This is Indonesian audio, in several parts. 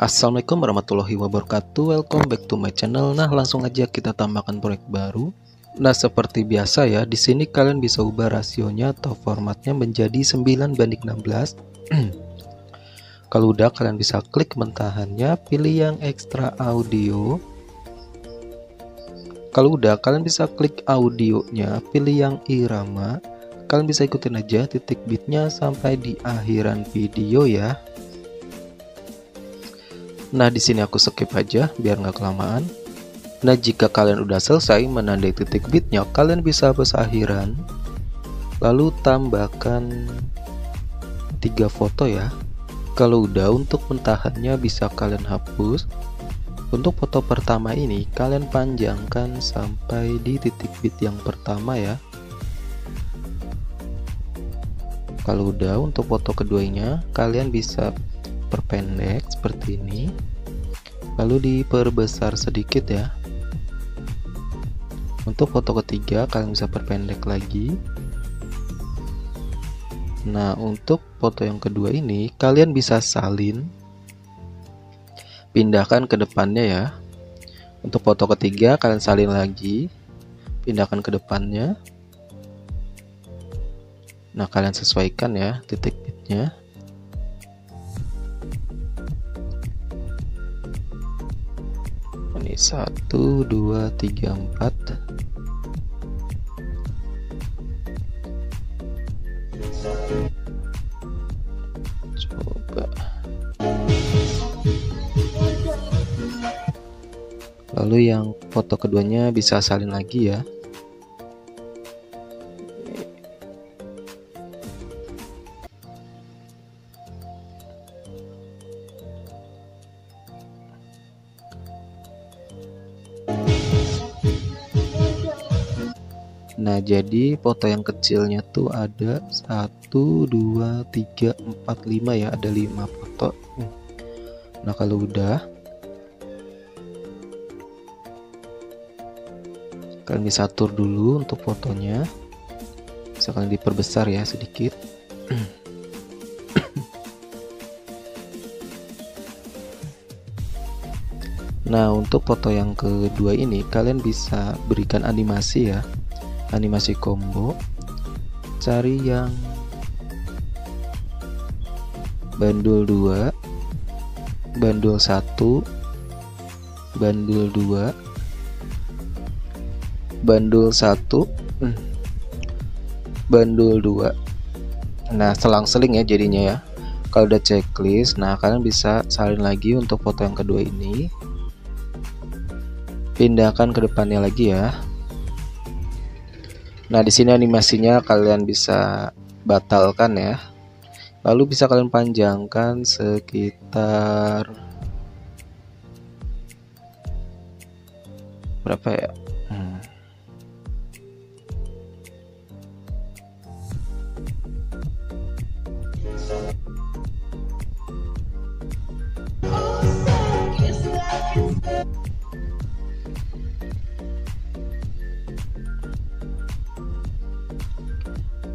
Assalamualaikum warahmatullahi wabarakatuh. Welcome back to my channel. Nah, langsung aja kita tambahkan proyek baru. Nah, seperti biasa ya, di sini kalian bisa ubah rasionya atau formatnya menjadi 9:16. Kalau udah, kalian bisa klik mentahannya, pilih yang ekstra audio. Kalau udah, kalian bisa klik audionya, pilih yang irama. Kalian bisa ikutin aja titik bitnya sampai di akhiran video ya. Nah, di sini aku skip aja biar nggak kelamaan. Nah, jika kalian udah selesai menandai titik bitnya, kalian bisa hapus akhiran. Lalu tambahkan 3 foto ya. Kalau udah, untuk mentahannya bisa kalian hapus. Untuk foto pertama ini kalian panjangkan sampai di titik bit yang pertama ya. Kalau udah, untuk foto keduanya kalian bisa perpendek seperti ini, lalu diperbesar sedikit ya. Untuk foto ketiga kalian bisa perpendek lagi. Nah, untuk foto yang kedua ini kalian bisa salin, pindahkan ke depannya ya. Untuk foto ketiga kalian salin lagi, pindahkan ke depannya. Nah, kalian sesuaikan ya titik bitnya. Ini 1, 2, 3, 4. Coba. Lalu yang foto keduanya bisa salin lagi ya. Nah, jadi foto yang kecilnya tuh ada 1, 2, 3, 4, 5 ya, ada 5 foto. Nah, kalau udah, kalian bisa atur dulu untuk fotonya. Bisa kalian diperbesar ya sedikit. Nah, untuk foto yang kedua ini kalian bisa berikan animasi ya. Animasi combo, cari yang bandul 2, bandul 1, bandul 2, bandul 1, bandul 2. Nah, selang-seling ya jadinya ya. Kalau udah checklist, nah kalian bisa salin lagi untuk foto yang kedua ini. Pindahkan ke depannya lagi ya. Nah, di sini animasinya kalian bisa batalkan ya. Lalu bisa kalian panjangkan sekitar berapa ya?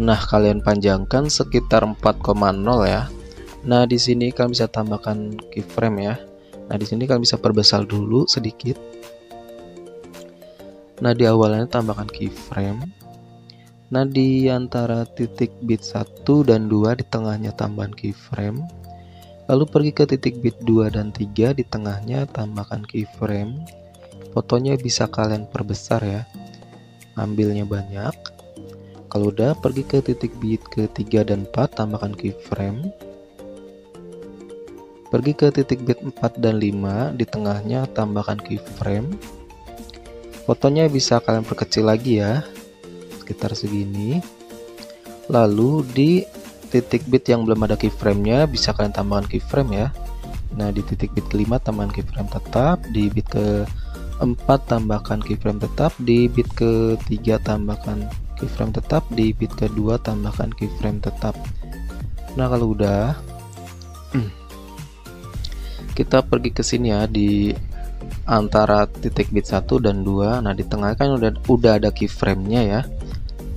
Nah, kalian panjangkan sekitar 4,0 ya. Nah, di sini kalian bisa tambahkan keyframe ya. Nah, di sini kalian bisa perbesar dulu sedikit. Nah, di awalnya tambahkan keyframe. Nah, di antara titik bit 1 dan 2 di tengahnya tambahkan keyframe. Lalu pergi ke titik bit 2 dan 3 di tengahnya tambahkan keyframe. Fotonya bisa kalian perbesar ya. Ambilnya banyak. Kalau udah, pergi ke titik bit ke-3 dan 4, tambahkan keyframe. Pergi ke titik bit 4 dan 5, di tengahnya tambahkan keyframe. Fotonya bisa kalian perkecil lagi ya, sekitar segini. Lalu di titik bit yang belum ada keyframe-nya, bisa kalian tambahkan keyframe ya. Nah, di titik bit ke-5 tambahkan keyframe tetap, di bit ke-4 tambahkan keyframe tetap, di bit ke-3 tambahkan keyframe tetap, di bit kedua tambahkan keyframe tetap. Nah, kalau udah, kita pergi ke sini ya, di antara titik bit 1 dan 2. Nah, di tengah kan udah ada keyframe-nya ya.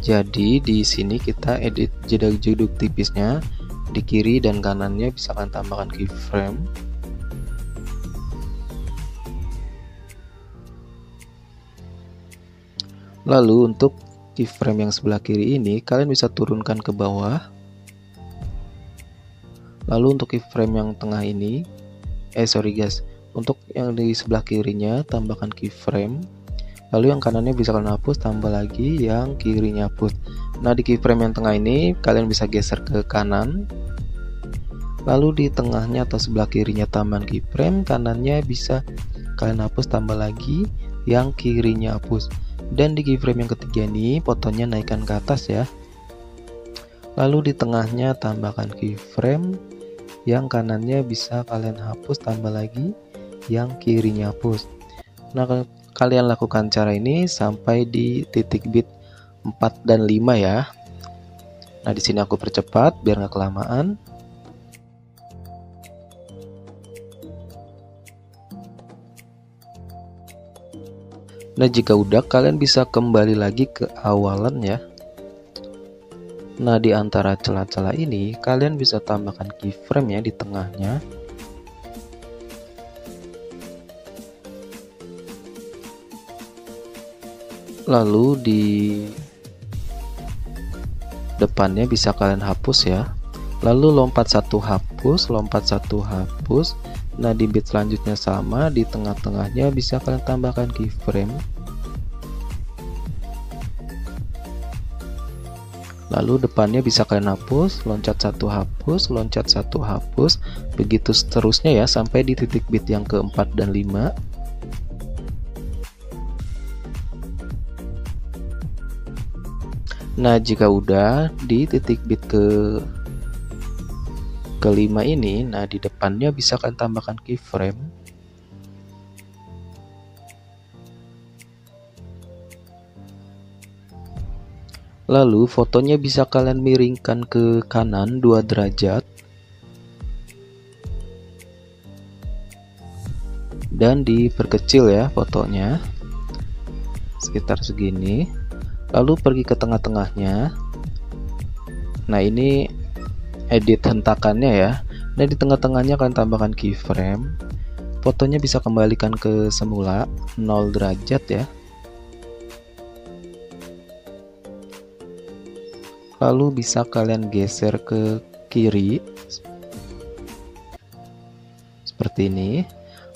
Jadi di sini kita edit jeduk tipisnya, di kiri dan kanannya bisa kalian tambahkan keyframe. Lalu untuk keyframe yang sebelah kiri ini kalian bisa turunkan ke bawah. Lalu untuk keyframe yang tengah ini, sorry guys, untuk yang di sebelah kirinya tambahkan keyframe. Lalu yang kanannya bisa kalian hapus, tambah lagi yang kirinya hapus. Nah di keyframe yang tengah ini kalian bisa geser ke kanan. Lalu di tengahnya atau sebelah kirinya tambahan keyframe, kanannya bisa kalian hapus, tambah lagi yang kirinya hapus. Dan di keyframe yang ketiga ini fotonya naikkan ke atas ya. Lalu di tengahnya tambahkan keyframe, yang kanannya bisa kalian hapus, tambah lagi yang kirinya hapus. Nah kalian lakukan cara ini sampai di titik bit 4 dan 5 ya. Nah di sini aku percepat biar nggak kelamaan. Nah jika udah, kalian bisa kembali lagi ke awalan ya. Nah di antara celah-celah ini kalian bisa tambahkan keyframe ya di tengahnya. Lalu di depannya bisa kalian hapus ya. Lalu lompat satu hapus, lompat satu hapus. Nah di bit selanjutnya sama, di tengah-tengahnya bisa kalian tambahkan keyframe. Lalu depannya bisa kalian hapus, loncat satu hapus, loncat satu hapus, begitu seterusnya ya sampai di titik bit yang keempat dan 5. Nah jika udah di titik bit kelima ini, nah di depannya bisa kalian tambahkan keyframe. Lalu fotonya bisa kalian miringkan ke kanan 2 derajat. Dan diperkecil ya fotonya. Sekitar segini. Lalu pergi ke tengah-tengahnya. Nah ini edit hentakannya ya. Nah di tengah-tengahnya kalian tambahkan keyframe. Fotonya bisa kembalikan ke semula 0 derajat ya. Lalu bisa kalian geser ke kiri seperti ini.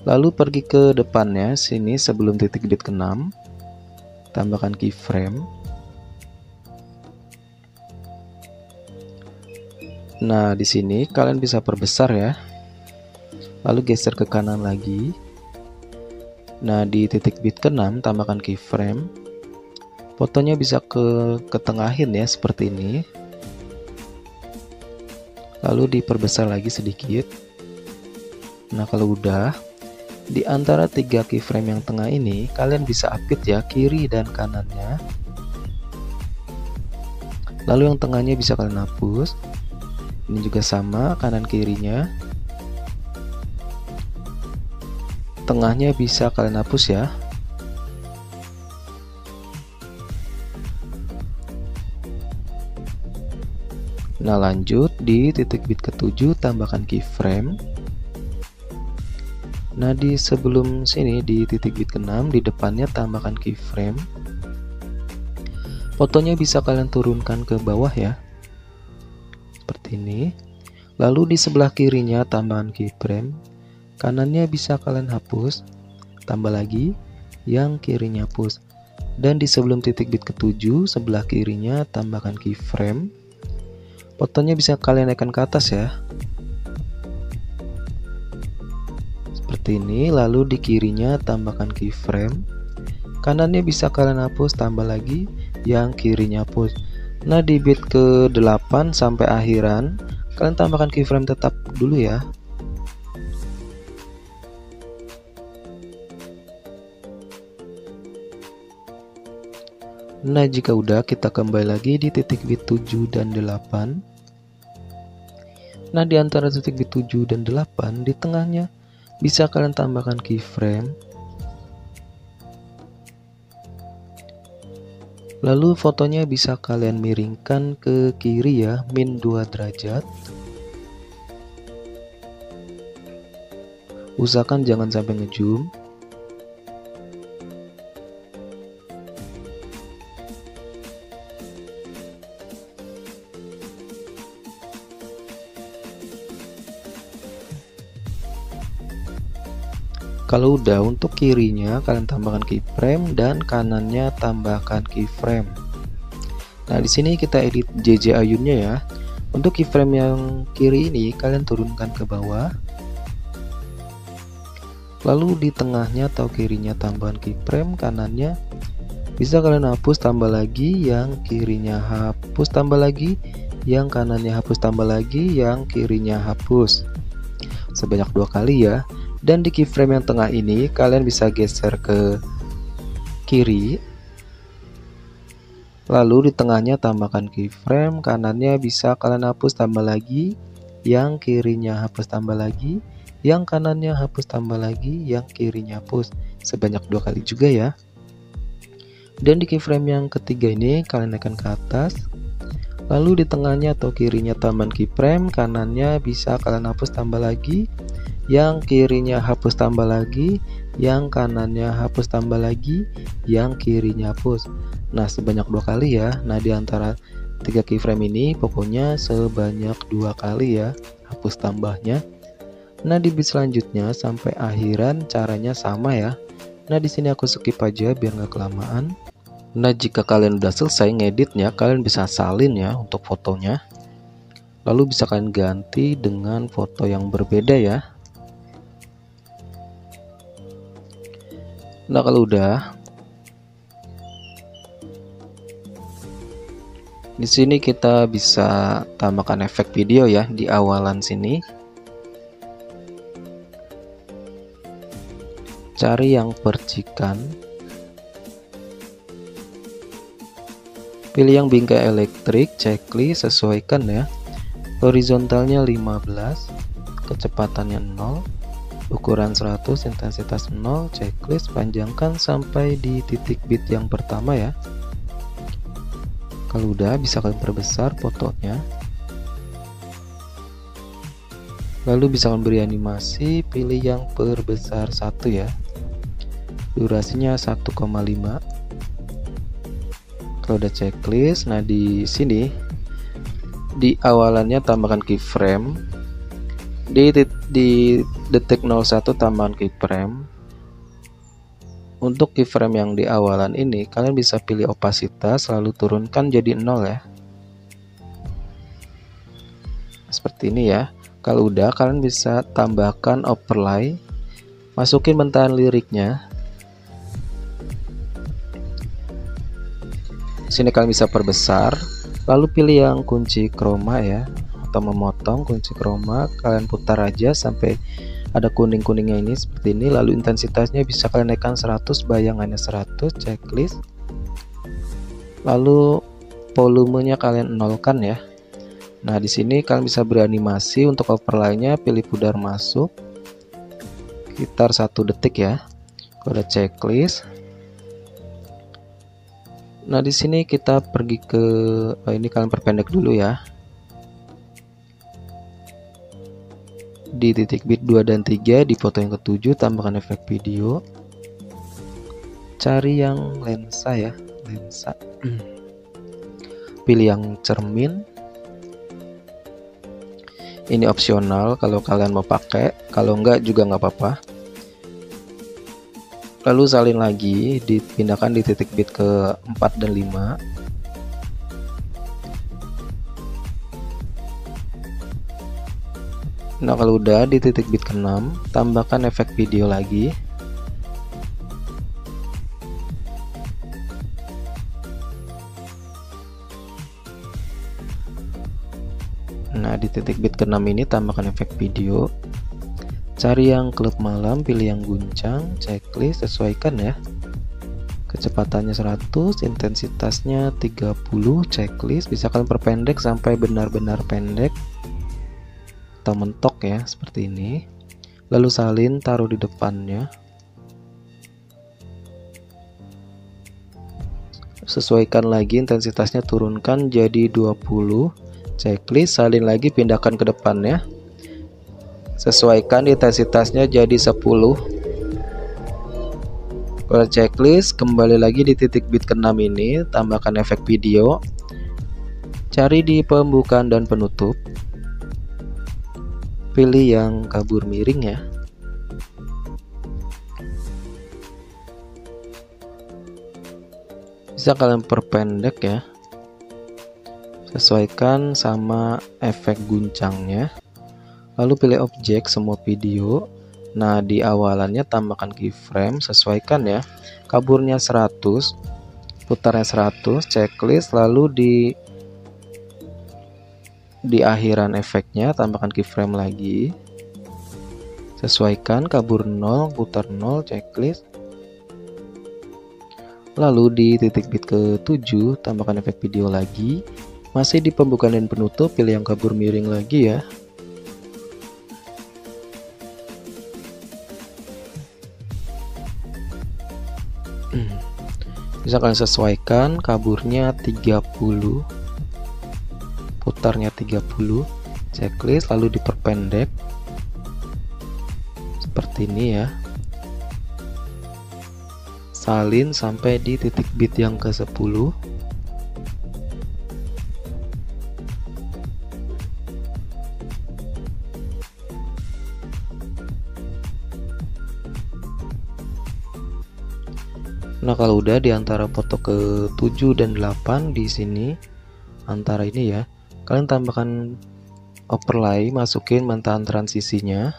Lalu pergi ke depannya sini sebelum titik bit ke-6. Tambahkan keyframe. Nah, di sini kalian bisa perbesar ya. Lalu geser ke kanan lagi. Nah, di titik bit ke-6 tambahkan keyframe. Fotonya bisa ketengahin ya seperti ini. Lalu diperbesar lagi sedikit. Nah, kalau udah, di antara 3 keyframe yang tengah ini kalian bisa update ya kiri dan kanannya. Lalu yang tengahnya bisa kalian hapus. Ini juga sama kanan kirinya. Tengahnya bisa kalian hapus ya. Nah lanjut di titik bit ke-7 tambahkan keyframe. Nah di sebelum sini di titik bit ke-6 di depannya tambahkan keyframe. Fotonya bisa kalian turunkan ke bawah ya. Seperti ini. Lalu di sebelah kirinya tambahkan keyframe. Kanannya bisa kalian hapus. Tambah lagi yang kirinya hapus. Dan di sebelum titik bit ke-7 sebelah kirinya tambahkan keyframe. Fotonya bisa kalian naikkan ke atas ya. Seperti ini. Lalu di kirinya tambahkan keyframe. Kanannya bisa kalian hapus, tambah lagi yang kirinya hapus. Nah di bit ke-8 sampai akhiran kalian tambahkan keyframe tetap dulu ya. Nah jika udah, kita kembali lagi di titik bit 7 dan 8. Nah di antara titik bit 7 dan 8 di tengahnya bisa kalian tambahkan keyframe. Lalu fotonya bisa kalian miringkan ke kiri ya, min 2 derajat. Usahakan jangan sampai ngezoom. Kalau udah, untuk kirinya kalian tambahkan keyframe dan kanannya tambahkan keyframe. Nah, di sini kita edit JJ Ayunnya ya. Untuk keyframe yang kiri ini kalian turunkan ke bawah. Lalu di tengahnya atau kirinya tambahkan keyframe, kanannya bisa kalian hapus tambah lagi, yang kirinya hapus tambah lagi, yang kanannya hapus tambah lagi, yang kirinya hapus. Sebanyak 2 kali ya. Dan di keyframe yang tengah ini kalian bisa geser ke kiri. Lalu di tengahnya tambahkan keyframe, kanannya bisa kalian hapus tambah lagi, yang kirinya hapus tambah lagi, yang kanannya hapus tambah lagi, yang kirinya hapus. Sebanyak 2 kali juga ya. Dan di keyframe yang ketiga ini kalian naikkan ke atas. Lalu di tengahnya atau kirinya tambahan keyframe, kanannya bisa kalian hapus tambah lagi, yang kirinya hapus tambah lagi, yang kanannya hapus tambah lagi, yang kirinya hapus. Nah, sebanyak 2 kali ya. Nah, di antara 3 keyframe ini pokoknya sebanyak 2 kali ya hapus tambahnya. Nah, di bit selanjutnya sampai akhiran caranya sama ya. Nah, di sini aku skip aja biar nggak kelamaan. Nah, jika kalian udah selesai ngeditnya, kalian bisa salin ya untuk fotonya. Lalu bisa kalian ganti dengan foto yang berbeda ya. Nah, kalau udah, di sini kita bisa tambahkan efek video ya di awalan sini. Cari yang percikan. Pilih yang bingkai elektrik, checklist, sesuaikan ya. Horizontalnya 15, kecepatannya 0, ukuran 100, intensitas 0, checklist, panjangkan sampai di titik bit yang pertama ya. Kalau udah, bisa kalian perbesar fotonya. Lalu bisa kalian beri animasi, pilih yang perbesar 1 ya. Durasinya 1,5. Kalau udah checklist, nah di sini di awalannya tambahkan keyframe. Di detik 01 tambahkan keyframe. Untuk keyframe yang di awalan ini kalian bisa pilih opasitas lalu turunkan jadi 0 ya. Seperti ini ya. Kalau udah, kalian bisa tambahkan overlay. Masukin bentahan liriknya. Sini kalian bisa perbesar, lalu pilih yang kunci chroma ya, atau memotong kunci chroma, kalian putar aja sampai ada kuning-kuningnya ini seperti ini. Lalu intensitasnya bisa kalian naikkan 100, bayangannya 100, checklist. Lalu volumenya kalian nolkan ya. Nah, di sini kalian bisa beranimasi. Untuk overlay-nya pilih pudar masuk sekitar 1 detik ya. Kalau udah checklist. Nah, di sini kita pergi ke ini kalian perpendek dulu ya. Di titik bit 2 dan 3 di foto yang ke-7 tambahkan efek video. Cari yang lensa ya, lensa. Pilih yang cermin. Ini opsional kalau kalian mau pakai, kalau enggak juga nggak apa-apa. Lalu salin lagi, dipindahkan di titik bit ke 4 dan 5. Nah, kalau udah di titik bit ke 6, tambahkan efek video lagi. Nah, di titik bit ke 6 ini tambahkan efek video. Cari yang klub malam, pilih yang guncang, checklist, sesuaikan ya. Kecepatannya 100, intensitasnya 30, checklist. Bisa kalian perpendek sampai benar-benar pendek atau mentok ya, seperti ini. Lalu salin, taruh di depannya. Sesuaikan lagi, intensitasnya turunkan jadi 20, checklist. Salin lagi, pindahkan ke depannya. Sesuaikan intensitasnya jadi 10. Kalau checklist, kembali lagi di titik bit ke-6 ini, tambahkan efek video. Cari di pembukaan dan penutup. Pilih yang kabur miring ya. Bisa kalian perpendek ya, sesuaikan sama efek guncangnya. Lalu pilih objek semua video. Nah, di awalannya tambahkan keyframe, sesuaikan ya, kaburnya 100, putarnya 100, checklist. Lalu di akhiran efeknya tambahkan keyframe lagi, sesuaikan kabur 0, putar 0, checklist. Lalu di titik bit ke-7 tambahkan efek video lagi. Masih di pembukaan dan penutup, pilih yang kabur miring lagi ya. Bisa kalian sesuaikan, kaburnya 30, putarnya 30, checklist. Lalu diperpendek seperti ini ya, salin sampai di titik bit yang ke-10. Nah, kalau udah di antara foto ke-7 dan 8 di sini, antara ini ya, kalian tambahkan overlay, masukin mentahan transisinya.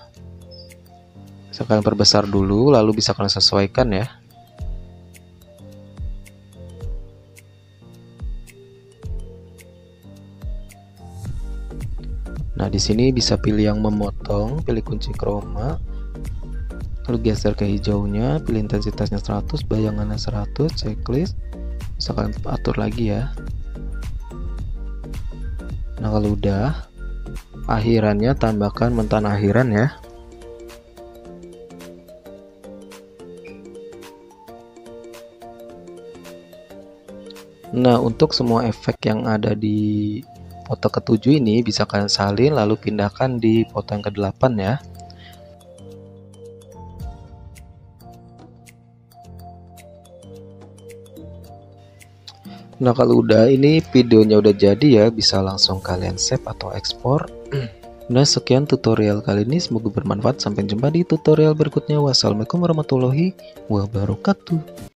Bisa kalian perbesar dulu, lalu bisa kalian sesuaikan ya. Nah, di sini bisa pilih yang memotong, pilih kunci chroma. Lalu geser ke hijaunya, pilih intensitasnya 100, bayangannya 100, checklist. Bisa kalian atur lagi ya. Nah, kalau udah, akhirannya tambahkan mentahan akhiran ya. Nah, untuk semua efek yang ada di foto ke-7 ini bisa kalian salin lalu pindahkan di foto yang ke-8 ya. Nah, kalau udah, ini videonya udah jadi ya, bisa langsung kalian save atau ekspor. Nah, sekian tutorial kali ini, semoga bermanfaat. Sampai jumpa di tutorial berikutnya. Wassalamualaikum warahmatullahi wabarakatuh.